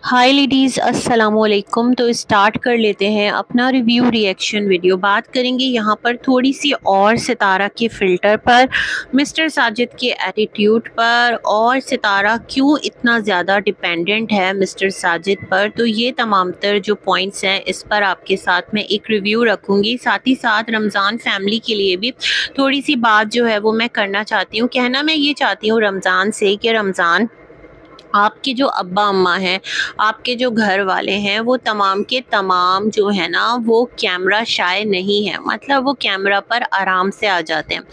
हाय ladies, अस्सलामुअलैकुम। तो start कर लेते हैं अपना रिव्यू रिएक्शन वीडियो। बात करेंगे यहाँ पर थोड़ी सी और सितारा के फ़िल्टर पर, मिस्टर साजिद के एटीट्यूड पर, और सितारा क्यों इतना ज़्यादा डिपेंडेंट है मिस्टर साजिद पर। तो ये तमाम तर जो पॉइंट्स हैं इस पर आपके साथ में एक रिव्यू रखूँगी। साथ ही साथ रमज़ान फैमिली के लिए भी थोड़ी सी बात जो है वो मैं करना चाहती हूँ। कहना मैं ये चाहती हूँ रमज़ान से कि रमज़ान आपके जो अब्बा अम्मा हैं, आपके जो घर वाले हैं, वो तमाम के तमाम जो है ना वो कैमरा शाय नहीं है। मतलब वो कैमरा पर आराम से आ जाते हैं।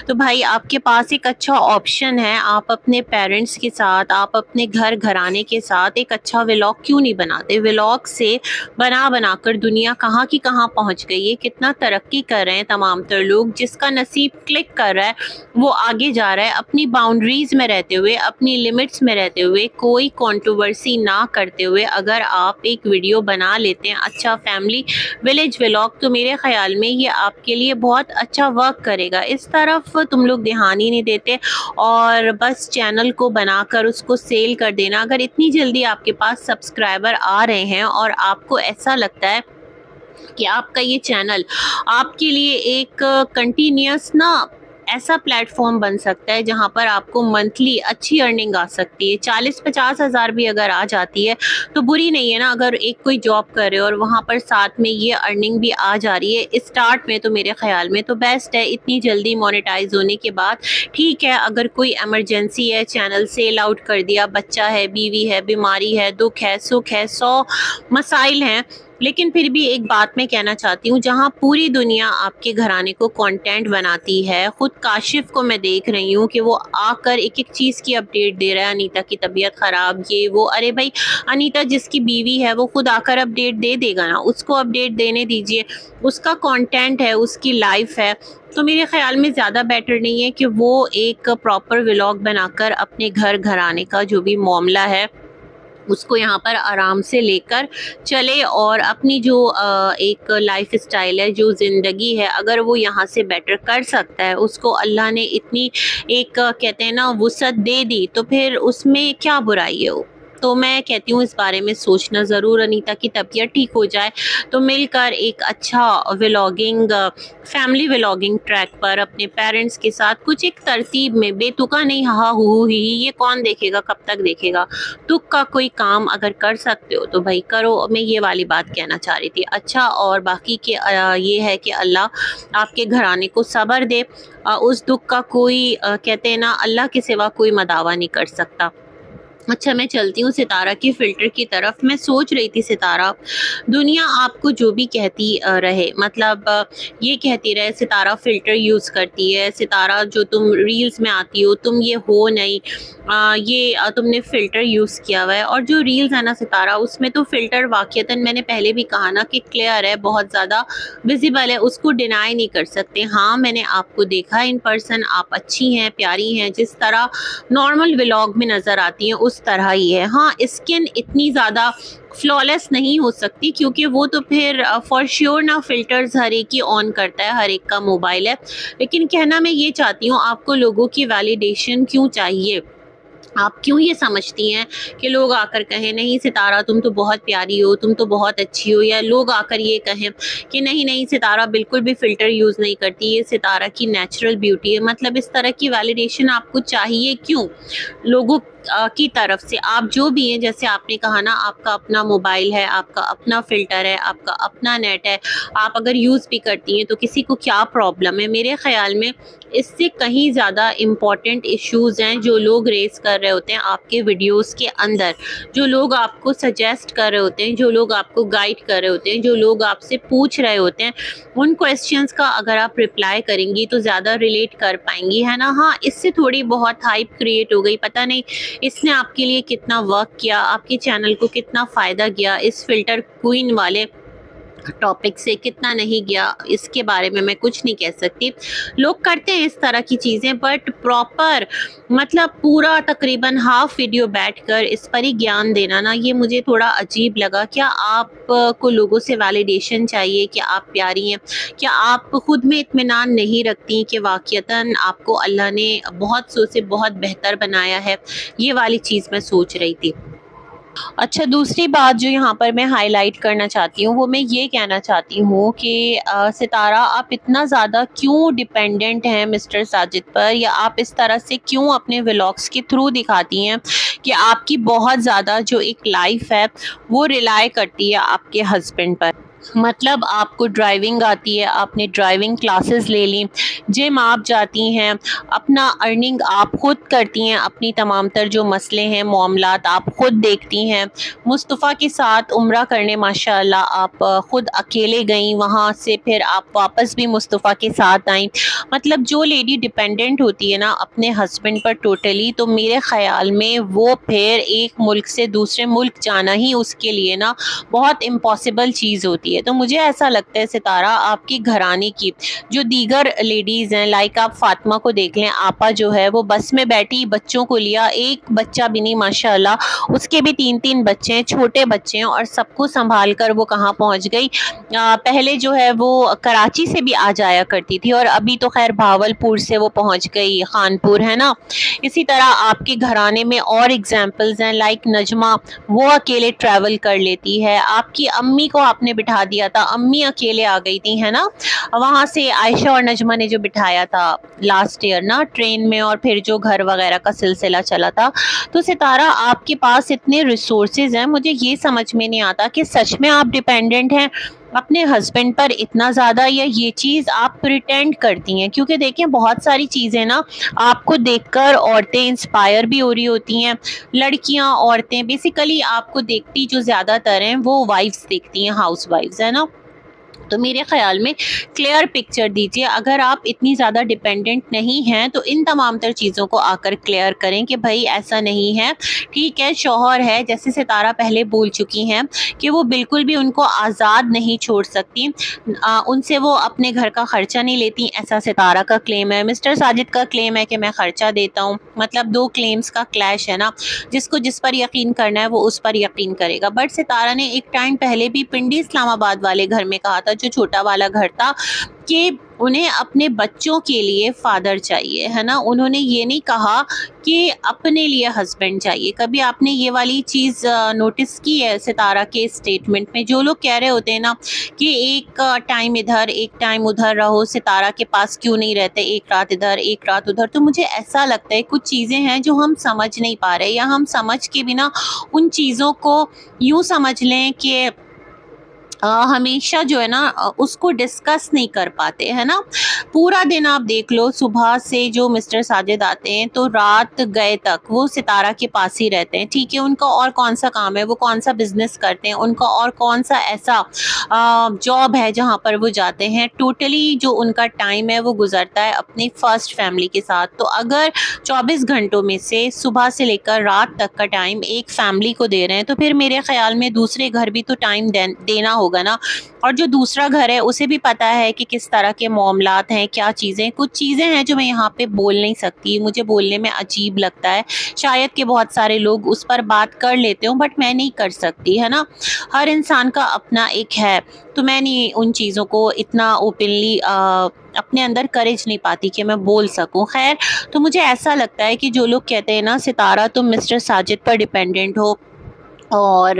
तो भाई आपके पास एक अच्छा ऑप्शन है, आप अपने पेरेंट्स के साथ, आप अपने घर घराने के साथ एक अच्छा व्लॉग क्यों नहीं बनाते। व्लॉग से बना बनाकर दुनिया कहाँ की कहाँ पहुँच गई है, कितना तरक्की कर रहे हैं तमाम तर लोग। जिसका नसीब क्लिक कर रहा है वो आगे जा रहा है, अपनी बाउंड्रीज में रहते हुए, अपनी लिमिट्स में रहते हुए, कोई कंट्रोवर्सी ना करते हुए अगर आप एक वीडियो बना लेते हैं अच्छा फैमिली विलेज व्लॉग, तो मेरे ख्याल में ये आपके लिए बहुत अच्छा वर्क करेगा। इस तरफ तुम लोग ध्यान ही नहीं देते और बस चैनल को बनाकर उसको सेल कर देना। अगर इतनी जल्दी आपके पास सब्सक्राइबर आ रहे हैं और आपको ऐसा लगता है कि आपका ये चैनल आपके लिए एक कंटिन्यूस ना ऐसा प्लेटफॉर्म बन सकता है जहां पर आपको मंथली अच्छी अर्निंग आ सकती है, 40-50 हज़ार भी अगर आ जाती है तो बुरी नहीं है ना। अगर एक कोई जॉब कर रहे हो और वहां पर साथ में ये अर्निंग भी आ जा रही है स्टार्ट में, तो मेरे ख्याल में तो बेस्ट है। इतनी जल्दी मोनेटाइज होने के बाद ठीक है, अगर कोई इमरजेंसी है, चैनल सेल आउट कर दिया, बच्चा है, बीवी है, बीमारी है, दुख है, सुख है, 100 मसाइल हैं, लेकिन फिर भी एक बात मैं कहना चाहती हूँ, जहाँ पूरी दुनिया आपके घराने को कंटेंट बनाती है, खुद काशिफ को मैं देख रही हूँ कि वो आकर एक एक चीज़ की अपडेट दे रहा है, अनीता की तबीयत ख़राब, ये वो। अरे भाई, अनीता जिसकी बीवी है वो खुद आकर अपडेट दे देगा ना, उसको अपडेट देने दीजिए, उसका कंटेंट है, उसकी लाइफ है। तो मेरे ख्याल में ज़्यादा बेटर नहीं है कि वो एक प्रॉपर व्लॉग बनाकर अपने घर घराने का जो भी मामला है उसको यहाँ पर आराम से लेकर चले, और अपनी जो एक लाइफ स्टाइल है, जो ज़िंदगी है, अगर वो यहाँ से बेटर कर सकता है, उसको अल्लाह ने इतनी एक कहते हैं ना वुसअत दे दी, तो फिर उसमें क्या बुराई है वो। तो मैं कहती हूँ इस बारे में सोचना ज़रूर। अनीता की तबीयत ठीक हो जाए तो मिलकर एक अच्छा व्लॉगिंग फैमिली व्लॉगिंग ट्रैक पर अपने पेरेंट्स के साथ कुछ एक तरतीब में, बेतुका नहीं, हा हू ही ये कौन देखेगा, कब तक देखेगा। तुक का कोई काम अगर कर सकते हो तो भाई करो। मैं ये वाली बात कहना चाह रही थी। अच्छा, और बाकी के ये है कि अल्लाह आपके घराने को सब्र दे। उस दुख का कोई कहते हैं ना अल्लाह के सिवा कोई मदावा नहीं कर सकता। अच्छा, मैं चलती हूँ सितारा के फ़िल्टर की तरफ। मैं सोच रही थी सितारा, दुनिया आपको जो भी कहती रहे, मतलब ये कहती रहे सितारा फ़िल्टर यूज़ करती है, सितारा जो तुम रील्स में आती हो तुम ये हो नहीं, ये तुमने फ़िल्टर यूज़ किया हुआ है। और जो रील्स है ना सितारा, उसमें तो फ़िल्टर वाक़ईतन मैंने पहले भी कहा ना कि क्लियर है, बहुत ज़्यादा विजिबल है, उसको डिनाई नहीं कर सकते। हाँ, मैंने आपको देखा इन पर्सन, आप अच्छी हैं, प्यारी हैं, जिस तरह नॉर्मल व्लॉग में नज़र आती हैं उस तरह ही है। हाँ, स्किन इतनी ज़्यादा फ्लॉलेस नहीं हो सकती क्योंकि वो तो फिर फॉर श्योर ना फ़िल्टर्स हर एक ही ऑन करता है, हर एक का मोबाइल है। लेकिन कहना मैं ये चाहती हूँ, आपको लोगों की वैलिडेशन क्यों चाहिए? आप क्यों ये समझती हैं कि लोग आकर कहें नहीं सितारा तुम तो बहुत प्यारी हो, तुम तो बहुत अच्छी हो, या लोग आकर ये कहें कि नहीं नहीं सितारा बिल्कुल भी फ़िल्टर यूज़ नहीं करती, ये सितारा की नेचुरल ब्यूटी है। मतलब इस तरह की वैलिडेशन आपको चाहिए क्यों लोगों की तरफ से? आप जो भी हैं, जैसे आपने कहा ना, आपका अपना मोबाइल है, आपका अपना फ़िल्टर है, आपका अपना नेट है, आप अगर यूज़ भी करती हैं तो किसी को क्या प्रॉब्लम है? मेरे ख़्याल में इससे कहीं ज़्यादा इम्पॉर्टेंट इश्यूज़ हैं जो लोग रेज़ कर रहे होते हैं आपके वीडियोस के अंदर, जो लोग आपको सजेस्ट कर रहे होते हैं, जो लोग आपको गाइड कर रहे होते हैं, जो लोग आपसे पूछ रहे होते हैं, उन क्वेश्चंस का अगर आप रिप्लाई करेंगी तो ज़्यादा रिलेट कर पाएंगी, है ना। हाँ, इससे थोड़ी बहुत हाइप क्रिएट हो गई, पता नहीं इसने आपके लिए कितना वर्क किया, आपके चैनल को कितना फ़ायदा किया, इस फ़िल्टर क्वीन वाले टॉपिक से कितना नहीं गया, इसके बारे में मैं कुछ नहीं कह सकती। लोग करते हैं इस तरह की चीज़ें, बट प्रॉपर मतलब पूरा तकरीबन हाफ वीडियो बैठकर इस पर ही ज्ञान देना ना, ये मुझे थोड़ा अजीब लगा। क्या आप को लोगों से वैलिडेशन चाहिए कि आप प्यारी हैं? क्या आप खुद में इत्मीनान नहीं रखती कि वाक़ईतन आपको अल्लाह ने बहुत सो से बहुत बेहतर बनाया है? ये वाली चीज़ मैं सोच रही थी। अच्छा, दूसरी बात जो यहाँ पर मैं हाइलाइट करना चाहती हूँ, वो मैं ये कहना चाहती हूँ कि सितारा, आप इतना ज़्यादा क्यों डिपेंडेंट हैं मिस्टर साजिद पर, या आप इस तरह से क्यों अपने व्लॉग्स के थ्रू दिखाती हैं कि आपकी बहुत ज़्यादा जो एक लाइफ है वो रिलाय करती है आपके हस्बैंड पर। मतलब आपको ड्राइविंग आती है, आपने ड्राइविंग क्लासेस ले ली, जिम आप जाती हैं, अपना अर्निंग आप खुद करती हैं, अपनी तमाम तर जो मसले हैं मामलात आप खुद देखती हैं। मुस्तफ़ा के साथ उम्रा करने माशाअल्लाह आप खुद अकेले गईं, वहाँ से फिर आप वापस भी मुस्तफ़ा के साथ आईं। मतलब जो लेडी डिपेंडेंट होती है ना अपने हस्बैंड पर टोटली, तो मेरे ख़्याल में वो फिर एक मुल्क से दूसरे मुल्क जाना ही उसके लिए ना बहुत इम्पॉसिबल चीज़ होती है। तो मुझे ऐसा लगता है सितारा, आपकी घराने की जो दीगर लेडीज़ हैं, लाइक आप फातिमा को देख लें, आपा जो है वो बस में बैठी, बच्चों को लिया, एक बच्चा भी नहीं माशाअल्लाह, उसके भी 3-3 बच्चे हैं, छोटे बच्चे हैं, और सबको संभाल कर वो कहाँ पहुँच गई। पहले जो है वो कराची से भी आ जाया करती थी, और अभी तो खैर भावलपुर से वो पहुँच गई खानपुर, है ना। इसी तरह आपके घराने में और एग्जाम्पल्स हैं, लाइक नजमा, वो अकेले ट्रैवल कर लेती है। आपकी अम्मी को आपने बिठा दिया था, अम्मी अकेले आ गई थी, है ना। वहाँ से आयशा और नजमा ने जो बिठाया था लास्ट ईयर ना ट्रेन में, और फिर जो घर वगैरह का सिलसिला चला था। तो सितारा, आपके पास इतने रिसोर्सेज हैं, मुझे ये समझ में नहीं आता कि सच में आप डिपेंडेंट हैं अपने हस्बैंड पर इतना ज़्यादा, या ये चीज़ आप प्रिटेंड करती हैं। क्योंकि देखें, बहुत सारी चीज़ें ना आपको देखकर औरतें इंस्पायर भी हो रही होती हैं। लड़कियां, औरतें बेसिकली आपको देखती जो ज़्यादातर हैं वो वाइफ्स देखती हैं, हाउस वाइफ्स, है ना। तो मेरे ख्याल में क्लियर पिक्चर दीजिए। अगर आप इतनी ज़्यादा डिपेंडेंट नहीं हैं तो इन तमाम तर चीज़ों को आकर क्लियर करें कि भाई ऐसा नहीं है। ठीक है, शौहर है, जैसे सितारा पहले बोल चुकी हैं कि वो बिल्कुल भी उनको आज़ाद नहीं छोड़ सकती, उनसे वो अपने घर का ख़र्चा नहीं लेती, ऐसा सितारा का क्लेम है। मिस्टर साजिद का क्लेम है कि मैं ख़र्चा देता हूँ। मतलब दो क्लेम्स का क्लैश है ना, जिसको जिस पर यकीन करना है वो उस पर यकीन करेगा। बट सितारा ने एक टाइम पहले भी पिंडी इस्लामाबाद वाले घर में कहा था, जो छोटा वाला घर था, कि उन्हें अपने बच्चों के लिए फादर चाहिए, है ना। उन्होंने ये नहीं कहा कि अपने लिए हस्बैंड चाहिए। कभी आपने ये वाली चीज़ नोटिस की है सितारा के स्टेटमेंट में? जो लोग कह रहे होते हैं ना कि एक टाइम इधर एक टाइम उधर रहो, सितारा के पास क्यों नहीं रहते, एक रात इधर एक रात उधर, तो मुझे ऐसा लगता है कुछ चीज़ें हैं जो हम समझ नहीं पा रहे, या हम समझ के बिना उन चीज़ों को यूँ समझ लें कि हमेशा जो है ना उसको डिस्कस नहीं कर पाते, है ना। पूरा दिन आप देख लो, सुबह से जो मिस्टर साजिद आते हैं तो रात गए तक वो सितारा के पास ही रहते हैं। ठीक है, उनका और कौन सा काम है, वो कौन सा बिजनेस करते हैं, उनका और कौन सा ऐसा जॉब है जहाँ पर वो जाते हैं। टोटली जो उनका टाइम है वो गुजरता है अपनी फर्स्ट फैमिली के साथ। तो अगर 24 घंटों में से सुबह से लेकर रात तक का टाइम एक फैमिली को दे रहे हैं, तो फिर मेरे ख्याल में दूसरे घर भी तो टाइम देना होगा ना। और जो दूसरा घर है उसे भी पता है कि किस तरह के मामलात हैं, क्या चीज़ें, कुछ चीज़ें हैं जो मैं यहाँ पे बोल नहीं सकती, मुझे बोलने में अजीब लगता है। शायद कि बहुत सारे लोग उस पर बात कर लेते हो, बट मैं नहीं कर सकती, है ना। हर इंसान का अपना एक है, तो मैं नहीं उन चीज़ों को इतना ओपनली अपने अंदर करेज नहीं पाती कि मैं बोल सकूं। खैर, तो मुझे ऐसा लगता है कि जो लोग कहते हैं ना सितारा तुम मिस्टर साजिद पर डिपेंडेंट हो, और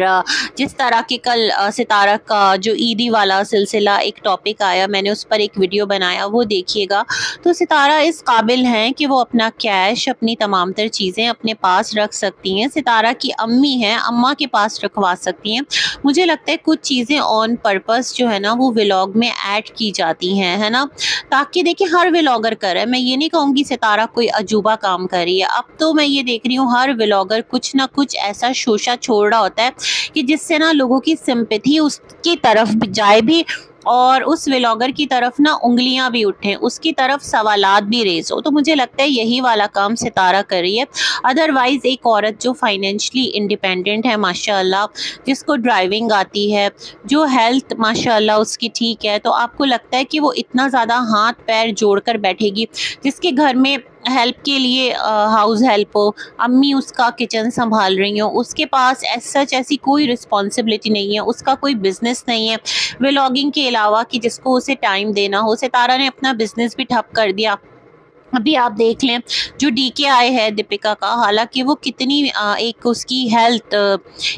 जिस तरह के कल सितारा का जो ईदी वाला सिलसिला एक टॉपिक आया, मैंने उस पर एक वीडियो बनाया, वो देखिएगा। तो सितारा इस काबिल हैं कि वो अपना कैश, अपनी तमाम तर चीज़ें अपने पास रख सकती हैं। सितारा की अम्मी हैं, अम्मा के पास रखवा सकती हैं। मुझे लगता है कुछ चीज़ें ऑन पर्पस जो है ना वो व्लॉग में ऐड की जाती हैं, है ना, ताकि देखिए हर व्लॉगर करे। मैं ये नहीं कहूँगी सितारा कोई अजूबा काम कर रही है। अब तो मैं ये देख रही हूँ हर व्लॉगर कुछ ना कुछ ऐसा शोशा छोड़ रहा होता है कि जिससे ना लोगों की सिंपैथी उसकी तरफ जाए भी, और उस व्लॉगर की तरफ ना उंगलियां भी उठें, उसकी तरफ सवालात भी रेज हो। तो मुझे लगता है यही वाला काम सितारा कर रही है। अदरवाइज एक औरत जो फाइनेंशियली इंडिपेंडेंट है माशाल्लाह, जिसको ड्राइविंग आती है, जो हेल्थ माशाल्लाह उसकी ठीक है, तो आपको लगता है कि वो इतना ज़्यादा हाथ पैर जोड़कर बैठेगी? जिसके घर में हेल्प के लिए हाउस हेल्प हो, अम्मी उसका किचन संभाल रही हो, उसके पास सच ऐसी कोई रिस्पॉन्सिबिलिटी नहीं है, उसका कोई बिजनेस नहीं है व्लॉगिंग के अलावा कि जिसको उसे टाइम देना हो। सितारा ने अपना बिजनेस भी ठप कर दिया, अभी आप देख लें जो DKI है दीपिका का, हालांकि वो कितनी एक उसकी हेल्थ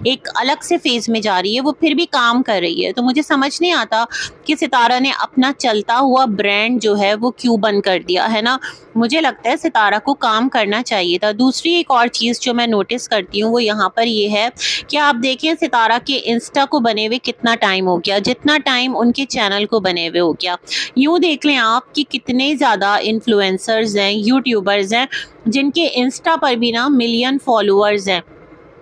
एक अलग से फेज में जा रही है, वो फिर भी काम कर रही है। तो मुझे समझ नहीं आता कि सितारा ने अपना चलता हुआ ब्रांड जो है वो क्यों बंद कर दिया है ना। मुझे लगता है सितारा को काम करना चाहिए था। दूसरी एक और चीज़ जो मैं नोटिस करती हूँ वो यहाँ पर ये है कि आप देखें सितारा के इंस्टा को बने हुए कितना टाइम हो गया, जितना टाइम उनके चैनल को बने हुए हो गया। यूँ देख लें आप कि कितने ज़्यादा इन्फ्लुएंसर्स हैं, यूट्यूबर्स हैं, जिनके इंस्टा पर भी ना मिलियन फॉलोअर्स हैं।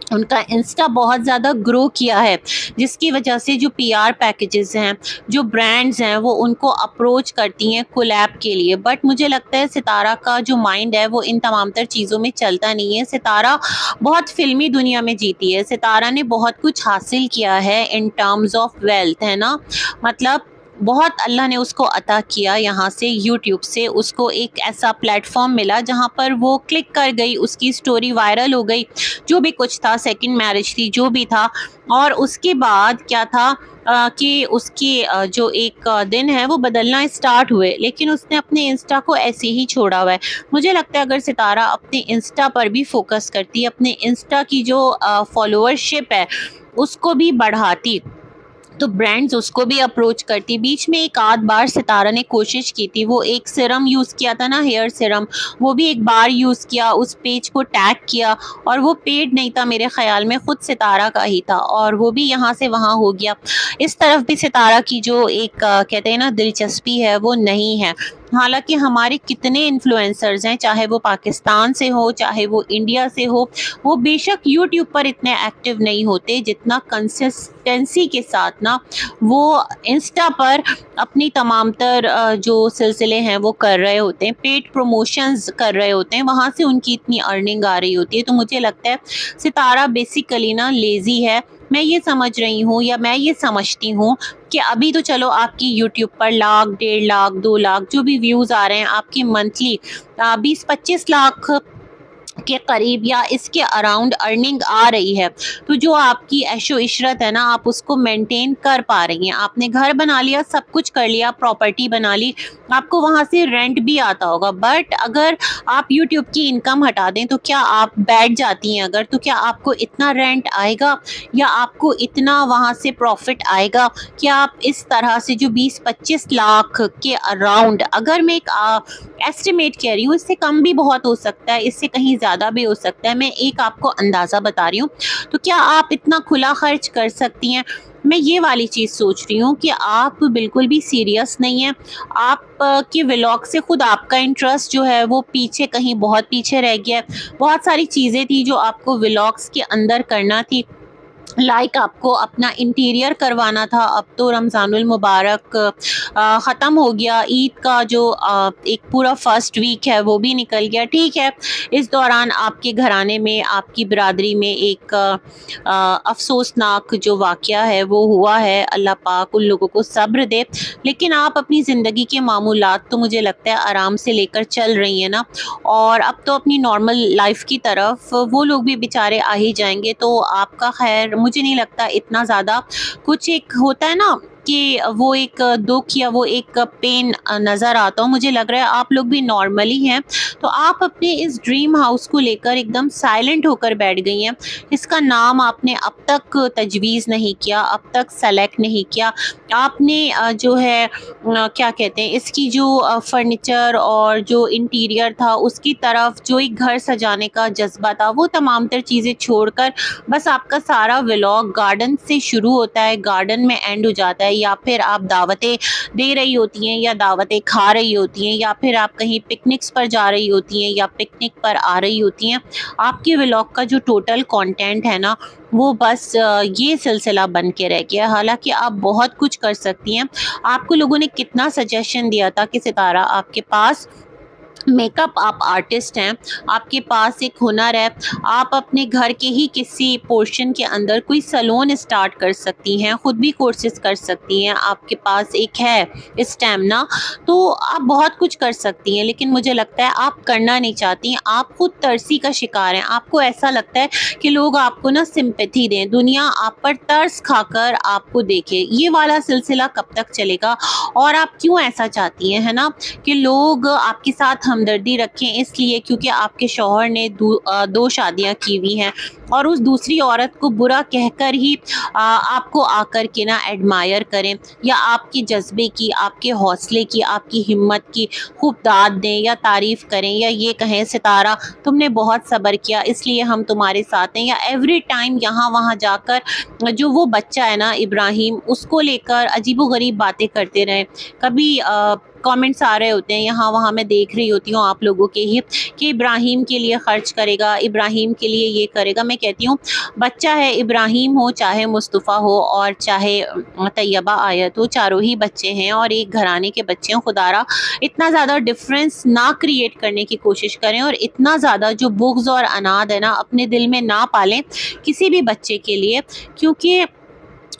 उनका इंस्टा बहुत ज़्यादा ग्रो किया है, जिसकी वजह से जो PR पैकेजेस हैं, जो ब्रांड्स हैं, वो उनको अप्रोच करती हैं कोलैब के लिए। बट मुझे लगता है सितारा का जो माइंड है वो इन तमाम तर चीज़ों में चलता नहीं है। सितारा बहुत फिल्मी दुनिया में जीती है। सितारा ने बहुत कुछ हासिल किया है इन टर्म्स ऑफ वेल्थ, है ना। मतलब बहुत अल्लाह ने उसको अता किया, यहाँ से यूट्यूब से उसको एक ऐसा प्लेटफॉर्म मिला जहाँ पर वो क्लिक कर गई, उसकी स्टोरी वायरल हो गई, जो भी कुछ था, सेकंड मैरिज थी, जो भी था। और उसके बाद क्या था कि उसके जो एक दिन है वो बदलना स्टार्ट हुए, लेकिन उसने अपने इंस्टा को ऐसे ही छोड़ा हुआ है। मुझे लगता है अगर सितारा अपने इंस्टा पर भी फोकस करती, अपने इंस्टा की जो फॉलोअरशिप है उसको भी बढ़ाती, तो ब्रांड्स उसको भी अप्रोच करती। बीच में एक आध बार सितारा ने कोशिश की थी, वो एक सिरम यूज़ किया था ना, हेयर सिरम, वो भी एक बार यूज़ किया, उस पेज को टैग किया, और वो पेड नहीं था मेरे ख्याल में, खुद सितारा का ही था, और वो भी यहाँ से वहाँ हो गया। इस तरफ भी सितारा की जो एक कहते हैं ना दिलचस्पी है वो नहीं है। हालांकि हमारे कितने इन्फ्लुएंसर्स हैं, चाहे वो पाकिस्तान से हो चाहे वो इंडिया से हो, वो बेशक यूट्यूब पर इतने एक्टिव नहीं होते जितना कंसिस्टेंसी के साथ ना वो इंस्टा पर अपनी तमाम तर जो सिलसिले हैं वो कर रहे होते हैं, पेड प्रमोशंस कर रहे होते हैं, वहाँ से उनकी इतनी अर्निंग आ रही होती है। तो मुझे लगता है सितारा बेसिकली ना लेज़ी है। मैं ये समझ रही हूँ, या मैं ये समझती हूँ कि अभी तो चलो आपकी यूट्यूब पर लाख, 1.5 लाख, 2 लाख जो भी व्यूज़ आ रहे हैं, आपकी मंथली 20-25 लाख के करीब या इसके अराउंड अर्निंग आ रही है। तो जो आपकी ऐशो इशरत है ना, आप उसको मेंटेन कर पा रही हैं। आपने घर बना लिया, सब कुछ कर लिया, प्रॉपर्टी बना ली, आपको वहाँ से रेंट भी आता होगा। बट अगर आप यूट्यूब की इनकम हटा दें तो क्या आप बैठ जाती हैं अगर, तो क्या आपको इतना रेंट आएगा या आपको इतना वहाँ से प्रॉफिट आएगा कि आप इस तरह से जो 20-25 लाख के अराउंड, अगर मैं एक एस्टिमेट कह रही हूँ, इससे कम भी बहुत हो सकता है, इससे कहीं ज़्यादा भी हो सकता है, मैं एक आपको अंदाज़ा बता रही हूँ, तो क्या आप इतना खुला खर्च कर सकती हैं। मैं ये वाली चीज़ सोच रही हूँ कि आप बिल्कुल भी सीरियस नहीं हैं। आप के व्लॉग से खुद आपका इंटरेस्ट जो है वो पीछे, कहीं बहुत पीछे रह गया है। बहुत सारी चीज़ें थी जो आपको व्लॉग्स के अंदर करना थी, लाइक आपको अपना इंटीरियर करवाना था। अब तो रमज़ानुल मुबारक ख़त्म हो गया, ईद का जो एक पूरा फर्स्ट वीक है वो भी निकल गया। ठीक है, इस दौरान आपके घराने में, आपकी बिरादरी में एक अफसोसनाक जो वाक़या है वो हुआ है, अल्लाह पाक उन लोगों को सब्र दे। लेकिन आप अपनी ज़िंदगी के मामूलात तो मुझे लगता है आराम से लेकर चल रही हैं ना, और अब तो अपनी नॉर्मल लाइफ की तरफ वो लोग भी बेचारे आ ही जाएंगे। तो आपका खैर मुझे नहीं लगता इतना ज़्यादा कुछ, एक होता है ना कि वो एक दुख या वो एक पेन नज़र आता हो, मुझे लग रहा है आप लोग भी नॉर्मली हैं। तो आप अपने इस ड्रीम हाउस को लेकर एकदम साइलेंट होकर बैठ गई हैं। इसका नाम आपने अब तक तजवीज़ नहीं किया, अब तक सेलेक्ट नहीं किया आपने। जो है क्या कहते हैं, इसकी जो फर्नीचर और जो इंटीरियर था उसकी तरफ, जो एक घर सजाने का जज्बा था, वो तमाम तर चीज़ें छोड़कर बस आपका सारा व्लॉग गार्डन से शुरू होता है, गार्डन में एंड हो जाता है। या फिर आप दावतें दे रही होती हैं, या दावतें खा रही होती हैं, या फिर आप कहीं पिकनिक्स पर जा रही होती हैं, या पिकनिक पर आ रही होती हैं। आपके व्लॉग का जो टोटल कंटेंट है ना, वो बस ये सिलसिला बन के रह गया। हालांकि आप बहुत कुछ कर सकती हैं। आपको लोगों ने कितना सजेशन दिया था कि सितारा, आपके पास मेकअप, आप आर्टिस्ट हैं, आपके पास एक हुनर है, आप अपने घर के ही किसी पोर्शन के अंदर कोई सैलून स्टार्ट कर सकती हैं, खुद भी कोर्सेज कर सकती हैं, आपके पास एक है स्टैमिना, तो आप बहुत कुछ कर सकती हैं। लेकिन मुझे लगता है आप करना नहीं चाहती, आप खुद तरसी का शिकार हैं। आपको ऐसा लगता है कि लोग आपको ना सिंपैथी दें, दुनिया आप पर तरस खाकर आपको देखे। ये वाला सिलसिला कब तक चलेगा, और आप क्यों ऐसा चाहती हैं, है ना, कि लोग आपके साथ हमदर्दी रखें, इसलिए क्योंकि आपके शौहर ने दो शादियां की हुई हैं और उस दूसरी औरत को बुरा कहकर ही आपको आकर के ना एडमायर करें या आपके जज्बे की, आपके हौसले की, आपकी हिम्मत की खूब दाद दें या तारीफ़ करें या ये कहें सितारा तुमने बहुत सब्र किया इसलिए हम तुम्हारे साथ हैं, या एवरी टाइम यहाँ वहाँ जाकर जो वो बच्चा है ना इब्राहिम, उसको लेकर अजीबोगरीब बातें करते रहें। कभी कमेंट्स आ रहे होते हैं यहाँ वहाँ, मैं देख रही होती हूँ आप लोगों के ही कि इब्राहिम के लिए ख़र्च करेगा, इब्राहिम के लिए ये करेगा। मैं कहती हूँ बच्चा है, इब्राहिम हो चाहे मुस्तफ़ा हो और चाहे तैयबा आयत हो, चारों ही बच्चे हैं और एक घराने के बच्चे हैं। खुदारा इतना ज़्यादा डिफरेंस ना क्रिएट करने की कोशिश करें और इतना ज़्यादा जो बुग़्ज़ और अनाद है ना अपने दिल में ना पालें किसी भी बच्चे के लिए, क्योंकि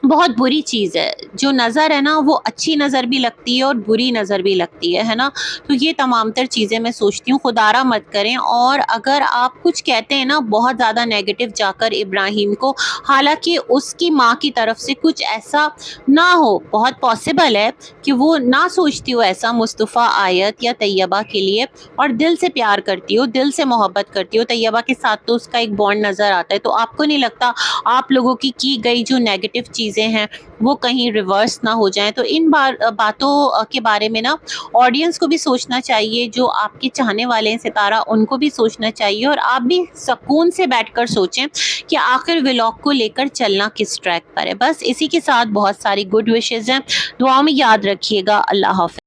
बहुत बुरी चीज़ है। जो नज़र है ना वो अच्छी नज़र भी लगती है और बुरी नज़र भी लगती है ना। तो ये तमाम तर चीज़ें मैं सोचती हूँ खुदारा मत करें। और अगर आप कुछ कहते हैं ना बहुत ज़्यादा नेगेटिव जाकर इब्राहिम को, हालांकि उसकी माँ की तरफ से कुछ ऐसा ना हो, बहुत पॉसिबल है कि वो ना सोचती हो ऐसा मुस्तफ़ा आयत या तैयबा के लिए और दिल से प्यार करती हो, दिल से मोहब्बत करती हो। तैयबा के साथ तो उसका एक बॉन्ड नज़र आता है। तो आपको नहीं लगता आप लोगों की गई जो नेगेटिव चीज़ें हैं वो कहीं रिवर्स ना हो जाएं? तो इन बातों के बारे में ना ऑडियंस को भी सोचना चाहिए, जो आपके चाहने वाले हैं सितारा उनको भी सोचना चाहिए और आप भी सुकून से बैठकर सोचें कि आखिर व्लॉग को लेकर चलना किस ट्रैक पर है। बस इसी के साथ बहुत सारी गुड विशेज़ हैं, दुआ में याद रखिएगा। अल्लाह हाफ़िज़।